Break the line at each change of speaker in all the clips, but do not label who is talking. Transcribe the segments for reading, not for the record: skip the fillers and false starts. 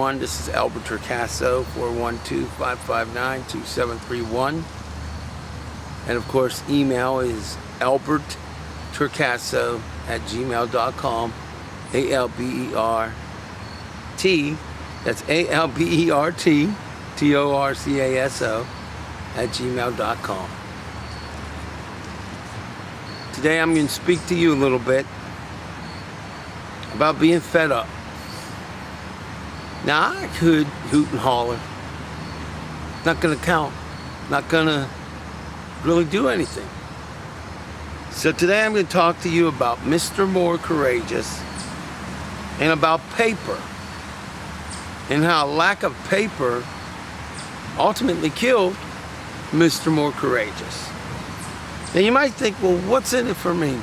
everyone. This is Albert Torcaso, 412-559-2731. And of course, email is alberttorcaso@gmail.com. A-L-B-E-R-T, that's A-L-B-E-R-T, T-O-R-C-A-S-O, @gmail.com. Today I'm going to speak to you a little bit about being fed up. Now, I could hoot and holler. Not going to count. Not going to really do anything. So today I'm going to talk to you about Mr. More Courageous and about paper and how lack of paper ultimately killed Mr. More Courageous. Now you might think, well, what's in it for me?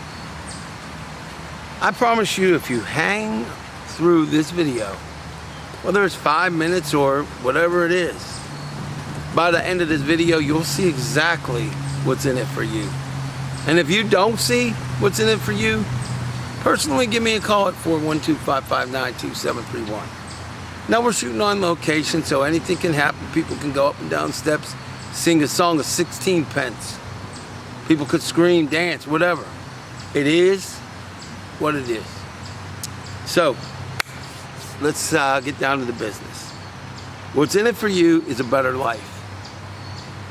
I promise you, if you hang through this video, whether it's 5 minutes or whatever it is, by the end of this video, you'll see exactly what's in it for you. And if you don't see what's in it for you, personally give me a call at 412-559-2731. Now we're shooting on location, so anything can happen. People can go up and down steps, sing a song of 16 pence. People could scream, dance, whatever. It is what it is. So, let's get down to the business. What's in it for you is a better life.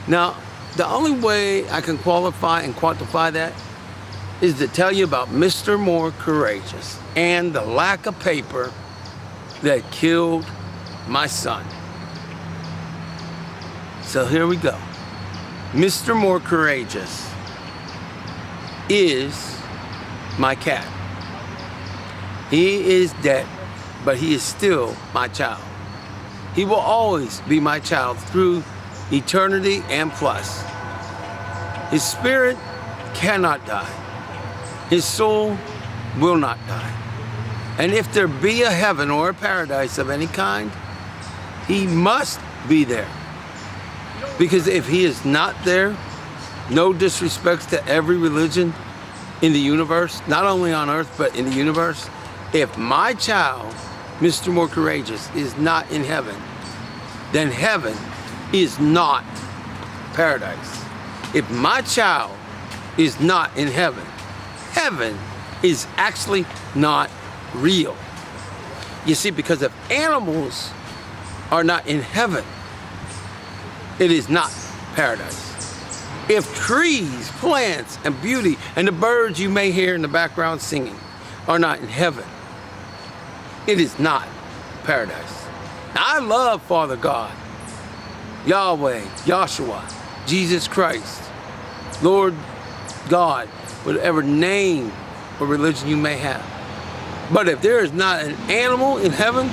Now, the only way I can qualify and quantify that is to tell you about Mr. More Courageous and the lack of paper that killed my son. So here we go. Mr. More Courageous is my cat. He is dead, but he is still my child. He will always be my child through eternity and plus. His spirit cannot die. His soul will not die. And if there be a heaven or a paradise of any kind, he must be there. Because if he is not there, no disrespect to every religion in the universe, not only on earth, but in the universe, if my child, Mr. More Courageous, is not in heaven, then heaven is not paradise. If my child is not in heaven, heaven is actually not real. You see, because if animals are not in heaven, it is not paradise. If trees, plants, and beauty, and the birds you may hear in the background singing are not in heaven, it is not paradise. Now, I love Father God, Yahweh, Yahshua, Jesus Christ, Lord God, whatever name or religion you may have. But if there is not an animal in heaven,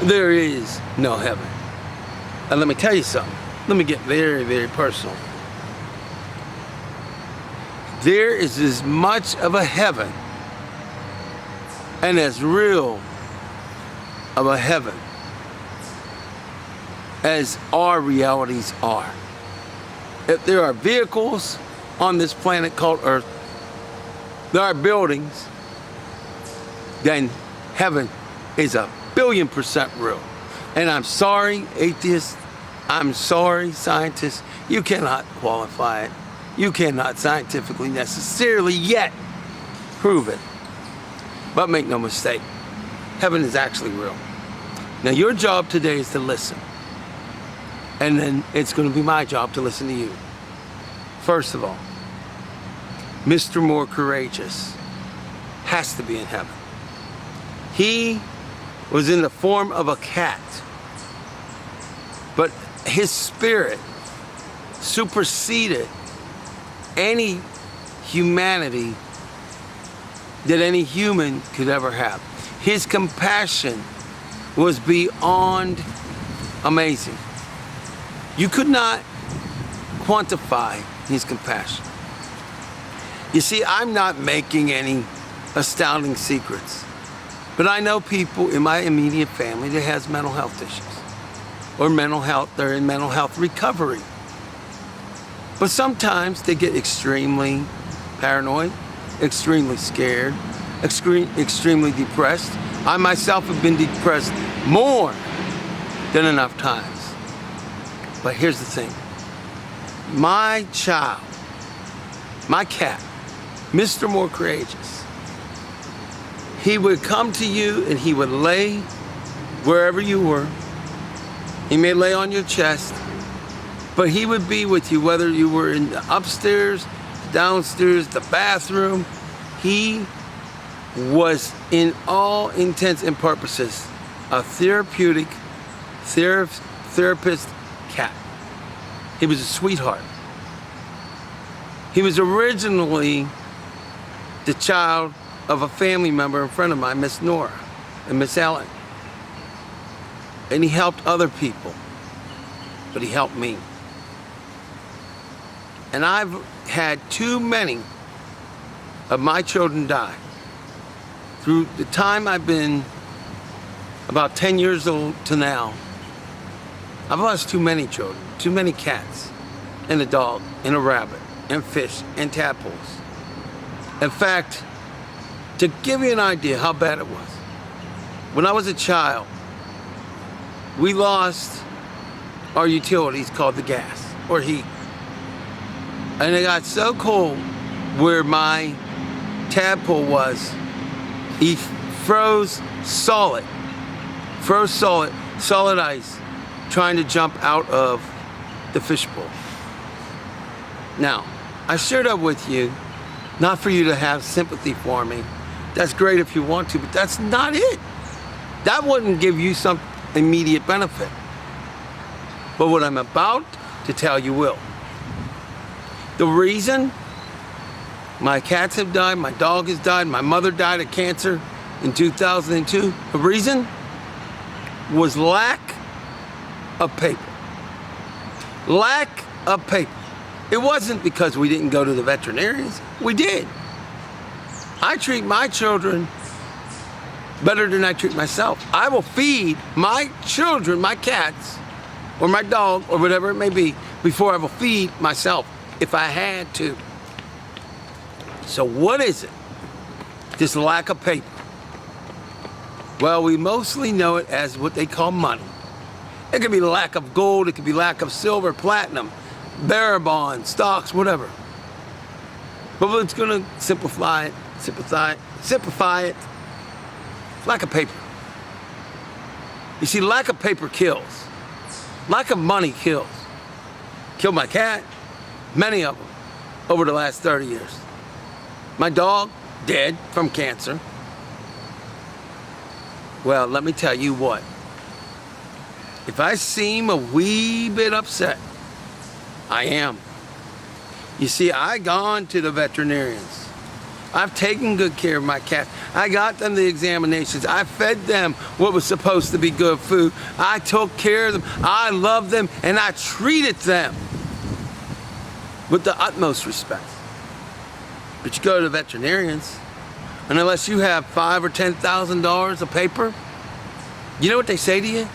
there is no heaven. And let me tell you something. Let me get very, very personal. There is as much of a heaven and as real of a heaven as our realities are. If there are vehicles on this planet called Earth, there are buildings, then heaven is 1,000,000,000% real. And I'm sorry, atheists, I'm sorry, scientists, you cannot qualify it. You cannot scientifically necessarily yet prove it. But make no mistake, heaven is actually real. Now your job today is to listen. And then it's going to be my job to listen to you. First of all, Mr. More Courageous has to be in heaven. He was in the form of a cat, but his spirit superseded any humanity that any human could ever have. His compassion was beyond amazing. You could not quantify his compassion. You see, I'm not making any astounding secrets, but I know people in my immediate family that has mental health issues, or they're in mental health recovery. But sometimes they get extremely paranoid, extremely scared, extremely depressed. I myself have been depressed more than enough times. But here's the thing. My child, my cat, Mr. More Courageous, he would come to you and he would lay wherever you were. He may lay on your chest, but he would be with you whether you were in the upstairs, downstairs, the bathroom. He was, in all intents and purposes, a therapeutic, therapist cat. He was a sweetheart. He was originally the child of a family member and friend of mine, Miss Nora and Miss Ellen. And he helped other people, but he helped me. And I've had too many of my children die. Through the time I've been about 10 years old to now, I've lost too many children, too many cats, and a dog, and a rabbit, and fish, and tadpoles. In fact, to give you an idea how bad it was, when I was a child, we lost our utilities called the gas, or heat. And it got so cold where my tadpole was, he froze solid ice, trying to jump out of the fishbowl. Now, I shared that with you, not for you to have sympathy for me. That's great if you want to, but that's not it. That wouldn't give you some immediate benefit. But what I'm about to tell you will. The reason my cats have died, my dog has died, my mother died of cancer in 2002, the reason was lack of paper. Lack of paper. It wasn't because we didn't go to the veterinarians. We did. I treat my children better than I treat myself. I will feed my children, my cats, or my dog, or whatever it may be, before I will feed myself, if I had to. So what is it? This lack of paper. Well, we mostly know it as what they call money. It could be lack of gold, it could be lack of silver, platinum, bearer bonds, stocks, whatever. But let's gonna simplify it. Lack of paper. You see, lack of paper kills. Lack of money kills. Killed my cat, many of them, over the last 30 years. My dog, dead from cancer. Well, let me tell you what. If I seem a wee bit upset, I am. You see, I gone to the veterinarians. I've taken good care of my cat. I got them the examinations. I fed them what was supposed to be good food. I took care of them. I loved them, and I treated them with the utmost respect. But you go to the veterinarians, and unless you have $5,000 or $10,000 of paper, you know what they say to you?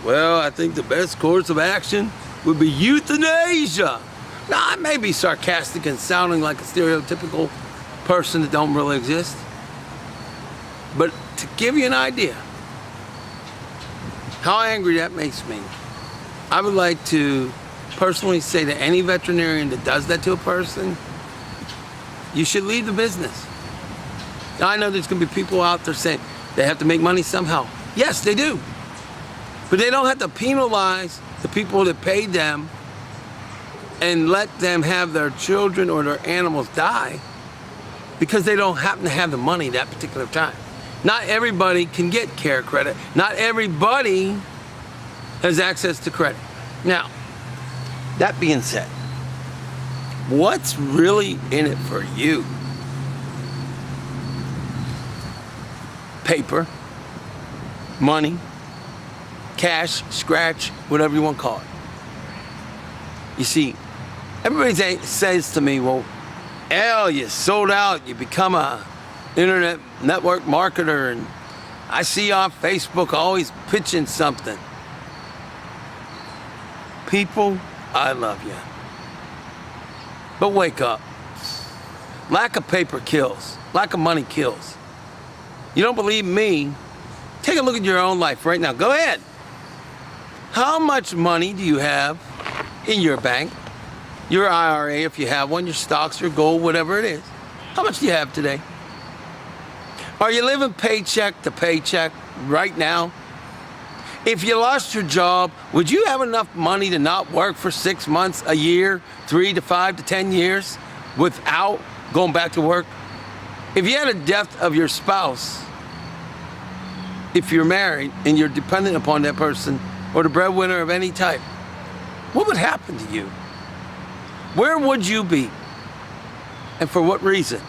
Well, I think the best course of action would be euthanasia. Now, I may be sarcastic and sounding like a stereotypical person that don't really exist. But to give you an idea how angry that makes me, I would like to personally say to any veterinarian that does that to a person, you should leave the business. Now, I know there's gonna be people out there saying they have to make money somehow. Yes, they do. But they don't have to penalize the people that paid them and let them have their children or their animals die because they don't happen to have the money that particular time. Not everybody can get care credit. Not everybody has access to credit. Now, that being said, what's really in it for you? Paper, money, cash, scratch, whatever you want to call it. You see, everybody says to me, well, Al, you sold out, you become a internet network marketer, and I see you on Facebook always pitching something. People, I love you. But wake up. Lack of paper kills. Lack of money kills. You don't believe me? Take a look at your own life right now. Go ahead. How much money do you have in your bank, your IRA if you have one, your stocks, your gold, whatever it is? How much do you have today? Are you living paycheck to paycheck right now? If you lost your job, would you have enough money to not work for 6 months, a year, 3 to 5 to 10 years without going back to work? If you had a death of your spouse, if you're married and you're dependent upon that person or the breadwinner of any type, what would happen to you? Where would you be? And for what reason?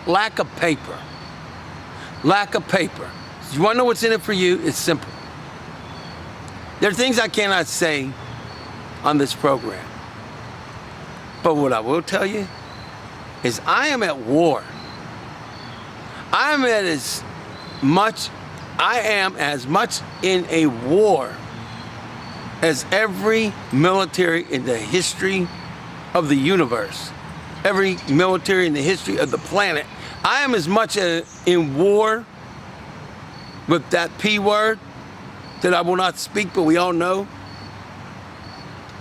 Lack of paper. Lack of paper. You want to know what's in it for you? It's simple. There are things I cannot say on this program. But what I will tell you is I am at war. I am as much in a war as every military in the history of the universe, every military in the history of the planet. I am as much in war with that P word that I will not speak, but we all know.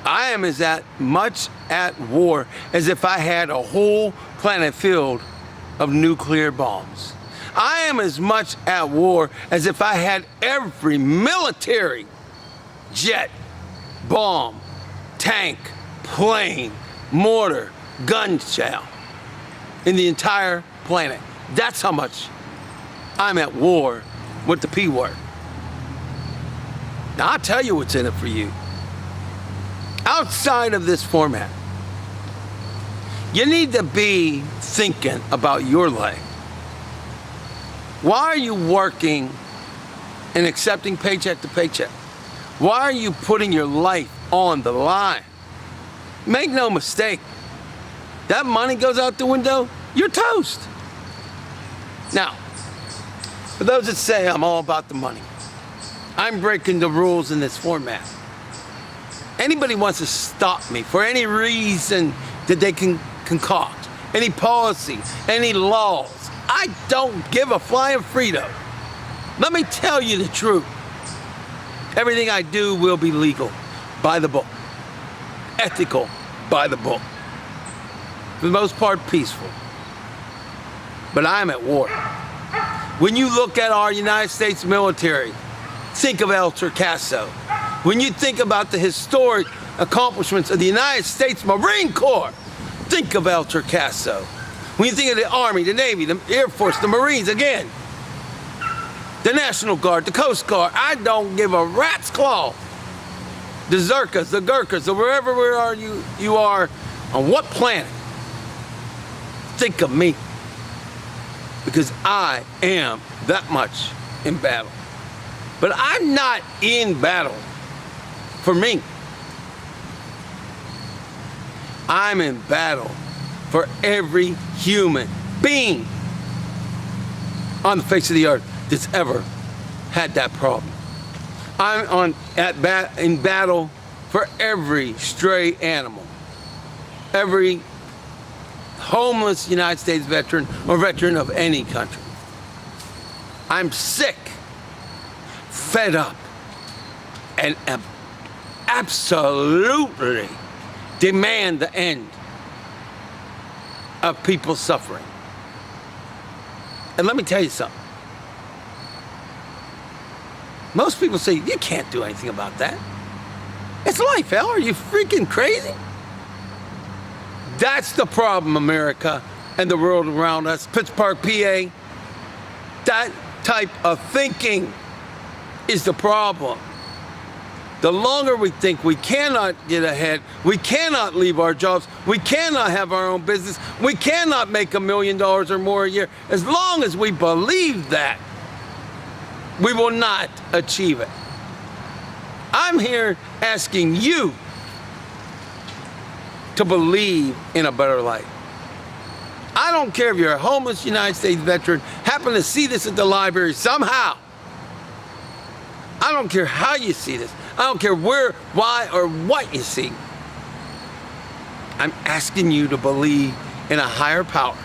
I am as much at war as if I had a whole planet filled of nuclear bombs. I am as much at war as if I had every military jet, bomb, tank, plane, mortar, gun shell in the entire planet. That's how much I'm at war with the P word. Now, I'll tell you what's in it for you. Outside of this format, you need to be thinking about your life. Why are you working and accepting paycheck to paycheck? Why are you putting your life on the line? Make no mistake, that money goes out the window, you're toast. Now, for those that say I'm all about the money, I'm breaking the rules in this format. Anybody wants to stop me for any reason that they can concoct, any policy, any laws, I don't give a flying Frito. Let me tell you the truth. Everything I do will be legal, by the book, ethical, by the book. For the most part, peaceful. But I'm at war. When you look at our United States military, think of El Torcaso. When you think about the historic accomplishments of the United States Marine Corps, think of El Torcaso. When you think of the Army, the Navy, the Air Force, the Marines, again, the National Guard, the Coast Guard, I don't give a rat's claw. The Zerkas, the Gurkhas, or wherever you are, on what planet, think of me. Because I am that much in battle. But I'm not in battle for me. I'm in battle for every human being on the face of the earth that's ever had that problem. I'm in battle for every stray animal, every homeless United States veteran or veteran of any country. I'm sick, fed up, and absolutely demand the end of people suffering. And let me tell you something. Most people say, you can't do anything about that. It's life, hell. Are you freaking crazy? That's the problem, America and the world around us. Pittsburgh, PA. That type of thinking is the problem. The longer we think we cannot get ahead, we cannot leave our jobs, we cannot have our own business, we cannot make $1 million or more a year, as long as we believe that, we will not achieve it. I'm here asking you to believe in a better life. I don't care if you're a homeless United States veteran, happen to see this at the library somehow. I don't care how you see this. I don't care where, why, or what you see. I'm asking you to believe in a higher power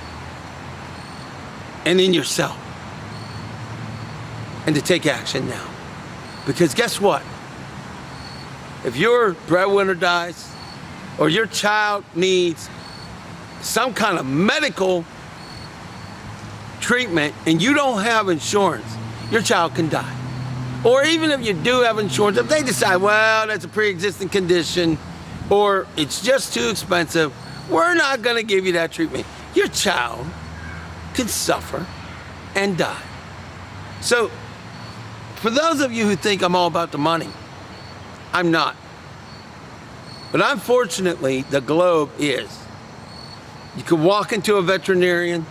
and in yourself, and to take action now. Because guess what? if your breadwinner dies or your child needs some kind of medical treatment and you don't have insurance, your child can die. Or even if you do have insurance, if they decide, well, that's a pre-existing condition or it's just too expensive, we're not gonna give you that treatment. Your child could suffer and die. So, for those of you who think I'm all about the money, I'm not. But unfortunately, the globe is. You can walk into a veterinarian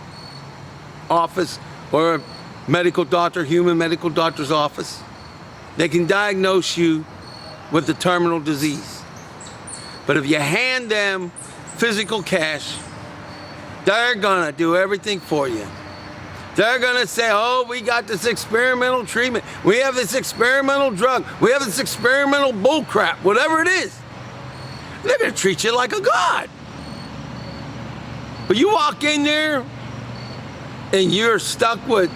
office or a medical doctor, human medical doctor's office. They can diagnose you with a terminal disease. But if you hand them physical cash, they're gonna do everything for you. They're gonna say, oh, we got this experimental treatment. We have this experimental drug. We have this experimental bull crap, whatever it is. They're gonna treat you like a god. But you walk in there and you're stuck with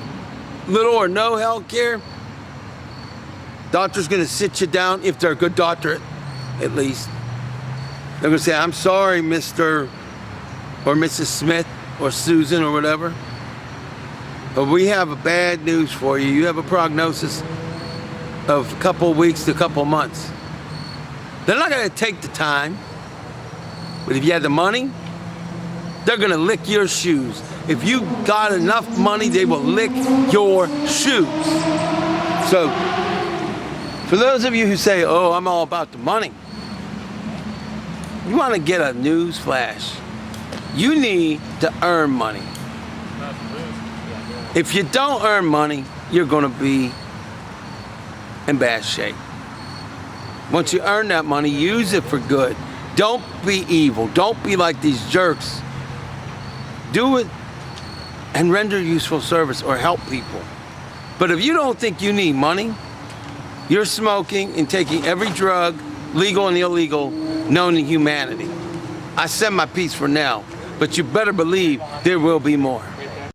little or no health care, doctor's gonna sit you down, if they're a good doctor at least. They're gonna say, I'm sorry, Mr. or Mrs. Smith or Susan or whatever, but we have a bad news for you. You have a prognosis of a couple of weeks to a couple of months. They're not gonna take the time, but if you had the money, they're gonna lick your shoes. If you got enough money, they will lick your shoes. So, for those of you who say, oh, I'm all about the money, you wanna get a news flash. You need to earn money. If you don't earn money, you're gonna be in bad shape. Once you earn that money, use it for good. Don't be evil. Don't be like these jerks. Do it and render useful service or help people. But if you don't think you need money, you're smoking and taking every drug, legal and illegal, known to humanity. I said my piece for now, but you better believe there will be more.